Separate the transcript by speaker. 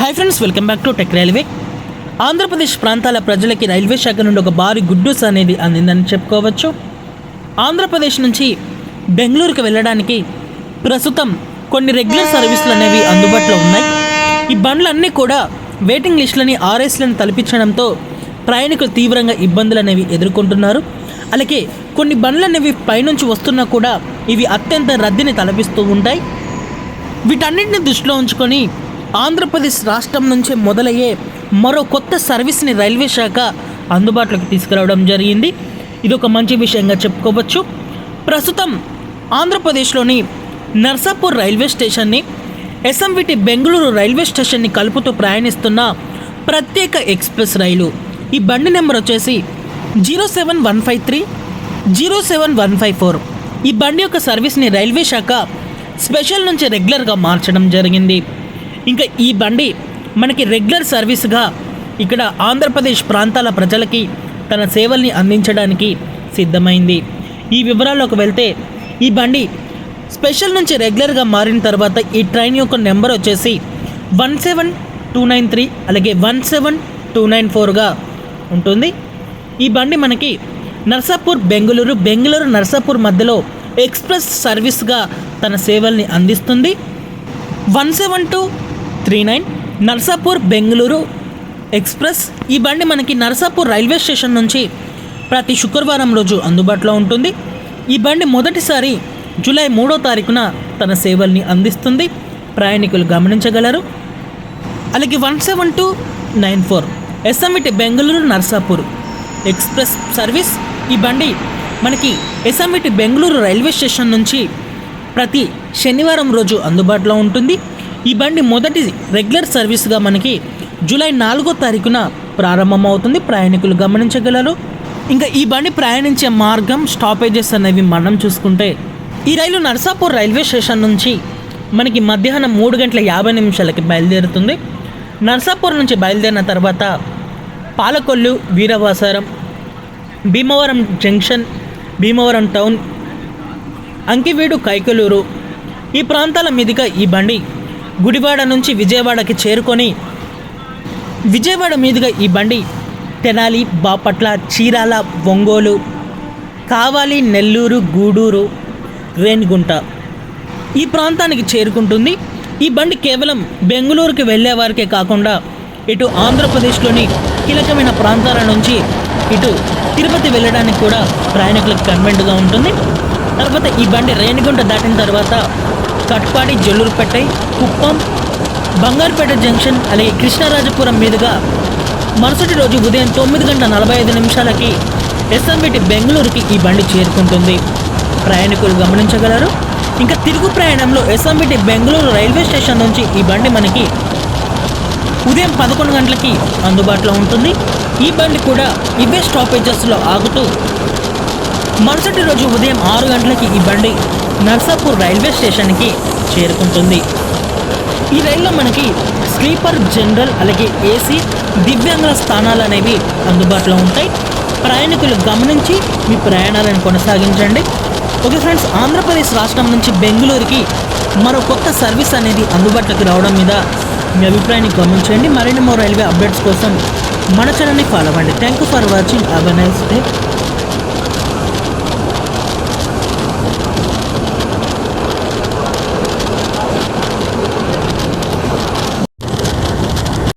Speaker 1: Hi friends, welcome back to tech railway. Andhra Pradesh ప్రాంతాల ప్రజలకి railway శాఖ నుండి ఒక భారీ గుడ్ న్యూస్ అనేది అందిందని చెప్పుకోవచ్చు. ఆంధ్రప్రదేశ్ నుంచి బెంగళూరుకి వెళ్ళడానికి ప్రస్తుతం కొన్ని రెగ్యులర్ సర్వీసులు అనేవి అందుబాటులో ఉన్నాయి. ఈ బండ్లన్నీ కూడా వెయిటింగ్ లిస్టులని ఆర్ఎస్లను తలపించడంతో ప్రయాణికులు తీవ్రంగా ఇబ్బందులు అనేవి ఎదుర్కొంటున్నారు. అలాగే కొన్ని బండ్లు అనేవి పైనుంచి వస్తున్నా కూడా ఇవి అత్యంత రద్దీని తలపిస్తూ ఉంటాయి. వీటన్నింటిని దృష్టిలో ఉంచుకొని ఆంధ్రప్రదేశ్ రాష్ట్రం నుంచి మొదలయ్యే మరో కొత్త సర్వీస్ని రైల్వే శాఖ అందుబాటులోకి తీసుకురావడం జరిగింది. ఇది ఒక మంచి విషయంగా చెప్పుకోవచ్చు. ప్రస్తుతం ఆంధ్రప్రదేశ్లోని నర్సాపూర్ రైల్వే స్టేషన్ని ఎస్ఎంవిటి బెంగళూరు రైల్వే స్టేషన్ని కలుపుతూ ప్రయాణిస్తున్న ప్రత్యేక ఎక్స్ప్రెస్ రైలు. ఈ బండి నెంబర్ వచ్చేసి 07153 07154. ఈ బండి యొక్క సర్వీస్ని రైల్వే శాఖ స్పెషల్ నుంచి రెగ్యులర్గా మార్చడం జరిగింది. ఇంకా ఈ బండి మనకి రెగ్యులర్ సర్వీస్గా ఇక్కడ ఆంధ్రప్రదేశ్ ప్రాంతాల ప్రజలకి తన సేవల్ని అందించడానికి సిద్ధమైంది. ఈ వివరాల్లోకి వెళ్తే ఈ బండి స్పెషల్ నుంచి రెగ్యులర్గా మారిన తర్వాత ఈ ట్రైన్ యొక్క నెంబర్ వచ్చేసి 17293 అలాగే 17294గా ఉంటుంది. ఈ బండి మనకి నర్సాపూర్ బెంగళూరు నర్సాపూర్ మధ్యలో ఎక్స్ప్రెస్ సర్వీస్గా తన సేవల్ని అందిస్తుంది. 17239 నర్సాపూర్ బెంగళూరు ఎక్స్ప్రెస్. ఈ బండి మనకి నర్సాపూర్ రైల్వే స్టేషన్ నుంచి ప్రతి శుక్రవారం రోజు అందుబాటులో ఉంటుంది. ఈ బండి మొదటిసారి జూలై 3వ తారీఖున తన సేవల్ని అందిస్తుంది. ప్రయాణికులు గమనించగలరు. అలాగే 17294 SMVT Bengaluru Narsapur express service. ఈ బండి మనకి ఎస్ఎంవిటి బెంగళూరు రైల్వే స్టేషన్ నుంచి ప్రతి శనివారం రోజు అందుబాటులో ఉంటుంది. ఈ బండి మొదటి రెగ్యులర్ సర్వీస్గా మనకి జూలై 4వ తారీఖున ప్రారంభమవుతుంది. ప్రయాణికులు గమనించగలరు. ఇంకా ఈ బండి ప్రయాణించే మార్గం, స్టాపేజెస్ అనేవి మనం చూసుకుంటే ఈ రైలు నర్సాపూర్ రైల్వే స్టేషన్ నుంచి మనకి మధ్యాహ్నం 3:50 బయలుదేరుతుంది. నర్సాపూర్ నుంచి బయలుదేరిన తర్వాత పాలకొల్లు, వీరవాసారం, భీమవరం జంక్షన్, భీమవరం టౌన్, అంకివీడు, కైకలూరు ఈ ప్రాంతాల మీదుగా ఈ బండి గుడివాడ నుంచి విజయవాడకి చేరుకొని విజయవాడ మీదుగా ఈ బండి తెనాలి, బాపట్ల, చీరాల, ఒంగోలు, కావాలి, నెల్లూరు, గూడూరు, రేణిగుంట ఈ ప్రాంతానికి చేరుకుంటుంది. ఈ బండి కేవలం బెంగళూరుకి వెళ్ళే వారికే కాకుండా ఇటు ఆంధ్రప్రదేశ్లోని కీలకమైన ప్రాంతాల నుంచి ఇటు తిరుపతి వెళ్ళడానికి కూడా ప్రయాణికులకు కన్వెంట్గా ఉంటుంది. తర్వాత ఈ బండి రేణిగుంట దాటిన తర్వాత కట్పాడి, జల్లూరుపేట, కుప్పం, బంగారుపేట జంక్షన్ అలాగే కృష్ణరాజపురం మీదుగా మరుసటి రోజు ఉదయం 9:45 ఎస్ఎంవిటి బెంగళూరుకి ఈ బండి చేరుకుంటుంది. ప్రయాణికులు గమనించగలరు. ఇంకా తిరుగు ప్రయాణంలో ఎస్ఎంవిటి బెంగళూరు రైల్వే స్టేషన్ నుంచి ఈ బండి మనకి ఉదయం 11 అందుబాటులో ఉంటుంది. ఈ బండి కూడా ఇవే స్టాపేజెస్లో ఆగుతూ మరుసటి రోజు ఉదయం 6 ఈ బండి నర్సాపూర్ రైల్వే స్టేషన్కి చేరుకుంటుంది. ఈ రైల్లో మనకి స్లీపర్, జనరల్ అలాగే ఏసీ, దివ్యాంగుల స్థానాలు అనేవి అందుబాటులో ఉంటాయి. ప్రయాణికులు గమనించి మీ ప్రయాణాలను కొనసాగించండి. ఓకే ఫ్రెండ్స్, ఆంధ్రప్రదేశ్ రాష్ట్రం నుంచి బెంగళూరుకి మరో కొత్త సర్వీస్ అనేది అందుబాటులోకి రావడం మీద మీ అభిప్రాయాన్ని గమనించండి. మరిన్ని రైల్వే అప్డేట్స్ కోసం మన ఛానల్ని ఫాలో అవ్వండి. Thank you for watching. Have a nice day.